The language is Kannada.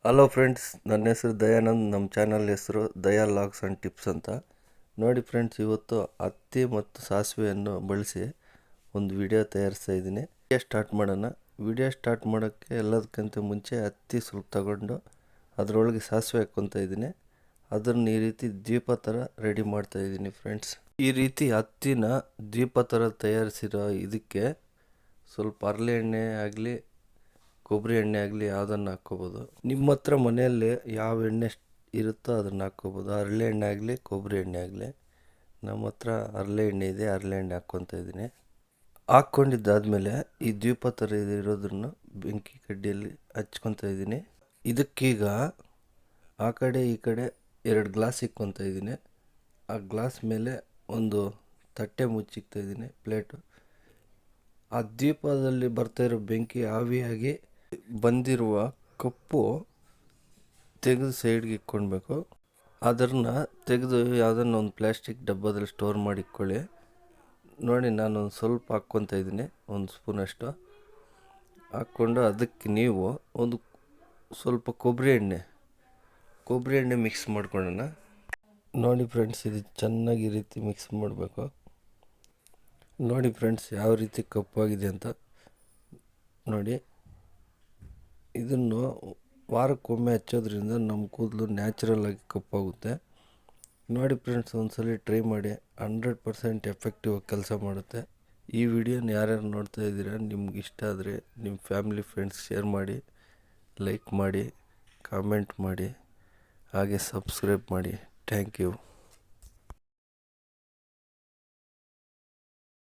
ಹಲೋ ಫ್ರೆಂಡ್ಸ್, ನನ್ನ ಹೆಸರು ದಯಾನಂದ್. ನಮ್ಮ ಚಾನಲ್ ಹೆಸರು ದಯಾ ಲಾಗ್ಸ್ ಆ್ಯಂಡ್ ಟಿಪ್ಸ್ ಅಂತ. ನೋಡಿ ಫ್ರೆಂಡ್ಸ್, ಇವತ್ತು ಹತ್ತಿ ಮತ್ತು ಸಾಸಿವೆಯನ್ನು ಬಳಸಿ ಒಂದು ವಿಡಿಯೋ ತಯಾರಿಸ್ತಾ ಇದ್ದೀನಿ. ಸ್ಟಾರ್ಟ್ ಮಾಡೋಣ. ವಿಡಿಯೋ ಸ್ಟಾರ್ಟ್ ಮಾಡೋಕ್ಕೆ ಎಲ್ಲದಕ್ಕಿಂತ ಮುಂಚೆ ಹತ್ತಿ ಸ್ವಲ್ಪ ತಗೊಂಡು ಅದರೊಳಗೆ ಸಾಸಿವೆ ಹಾಕ್ಕೊತಾ ಇದ್ದೀನಿ. ಅದನ್ನು ಈ ರೀತಿ ದೀಪ ಥರ ರೆಡಿ ಮಾಡ್ತಾ ಇದ್ದೀನಿ ಫ್ರೆಂಡ್ಸ್. ಈ ರೀತಿ ಹತ್ತಿನ ದೀಪ ಥರ ತಯಾರಿಸಿರೋ ಇದಕ್ಕೆ ಸ್ವಲ್ಪ ಹರಳೆ ಎಣ್ಣೆ ಆಗಲಿ ಕೊಬ್ಬರಿ ಎಣ್ಣೆ ಆಗಲಿ ಯಾವುದನ್ನು ಹಾಕ್ಕೋಬೋದು. ನಿಮ್ಮ ಹತ್ರ ಮನೆಯಲ್ಲಿ ಯಾವ ಎಣ್ಣೆ ಇರುತ್ತೋ ಅದನ್ನು ಹಾಕ್ಕೋಬೋದು. ಹರಳೆ ಎಣ್ಣೆ ಆಗಲಿ ಕೊಬ್ಬರಿ ಎಣ್ಣೆ ಆಗಲಿ. ನಮ್ಮ ಹತ್ರ ಹರಳೆ ಎಣ್ಣೆ ಇದೆ, ಹರಳೆ ಎಣ್ಣೆ ಹಾಕ್ಕೊತಾ ಇದ್ದೀನಿ. ಹಾಕ್ಕೊಂಡಿದ್ದಾದಮೇಲೆ ಈ ದ್ವೀಪ ಥರ ಇರೋದನ್ನು ಬೆಂಕಿ ಕಡ್ಡಿಯಲ್ಲಿ ಹಚ್ಕೊತಾ ಇದ್ದೀನಿ. ಇದಕ್ಕೀಗ ಆ ಕಡೆ ಈ ಕಡೆ 2 ಗ್ಲಾಸ್ ಇಕ್ಕೊತಾ ಇದ್ದೀನಿ. ಆ ಗ್ಲಾಸ್ ಮೇಲೆ ಒಂದು ತಟ್ಟೆ ಮುಚ್ಚಿಕ್ತಾ ಇದ್ದೀನಿ, ಪ್ಲೇಟು. ಆ ದ್ವೀಪದಲ್ಲಿ ಬರ್ತಾ ಇರೋ ಬೆಂಕಿ ಆವಿಯಾಗಿ ಬಂದಿರುವ ಕಪ್ಪು ತೆಗೆದು ಸೈಡ್ಗೆ ಇಕ್ಕೊಳ್ಬೇಕು. ಅದನ್ನು ತೆಗೆದು ಯಾವುದನ್ನ ಒಂದು ಪ್ಲಾಸ್ಟಿಕ್ ಡಬ್ಬದಲ್ಲಿ ಸ್ಟೋರ್ ಮಾಡಿ ಇಟ್ಕೊಳ್ಳಿ. ನೋಡಿ, ನಾನು ಒಂದು ಸ್ವಲ್ಪ ಹಾಕ್ಕೊತಾ ಇದ್ದೀನಿ, 1 ಸ್ಪೂನಷ್ಟು ಹಾಕ್ಕೊಂಡು ಅದಕ್ಕೆ ನೀವು ಒಂದು ಸ್ವಲ್ಪ ಕೊಬ್ಬರಿ ಎಣ್ಣೆ ಮಿಕ್ಸ್ ಮಾಡ್ಕೊಳ್ಳೋಣ. ನೋಡಿ ಫ್ರೆಂಡ್ಸ್, ಇದು ಚೆನ್ನಾಗಿ ಈ ರೀತಿ ಮಿಕ್ಸ್ ಮಾಡಬೇಕು. ನೋಡಿ ಫ್ರೆಂಡ್ಸ್, ಯಾವ ರೀತಿ ಕಪ್ಪಾಗಿದೆ ಅಂತ ನೋಡಿ. ಇದನ್ನು ವಾರಕ್ಕೊಮ್ಮೆ ಹಚ್ಚೋದ್ರಿಂದ ನಮ್ಮ ಕೂದಲು ನ್ಯಾಚುರಲ್ ಆಗಿ ಕಪ್ಪಾಗುತ್ತೆ. ನೋಡಿ ಫ್ರೆಂಡ್ಸ್, ಒಂದ್ಸಲ ಟ್ರೈ ಮಾಡಿ, 100% ಎಫೆಕ್ಟಿವ್ ಕೆಲಸ ಮಾಡುತ್ತೆ. ಈ ವಿಡಿಯೋನ ಯಾರ್ಯಾರು ನೋಡ್ತಾ ಇದ್ದೀರಾ, ನಿಮ್ಗೆ ಇಷ್ಟ ಆದರೆ ನಿಮ್ಮ ಫ್ಯಾಮಿಲಿ ಫ್ರೆಂಡ್ಸ್ ಶೇರ್ ಮಾಡಿ, ಲೈಕ್ ಮಾಡಿ, ಕಾಮೆಂಟ್ ಮಾಡಿ, ಹಾಗೆ ಸಬ್ಸ್ಕ್ರೈಬ್ ಮಾಡಿ. Thank you.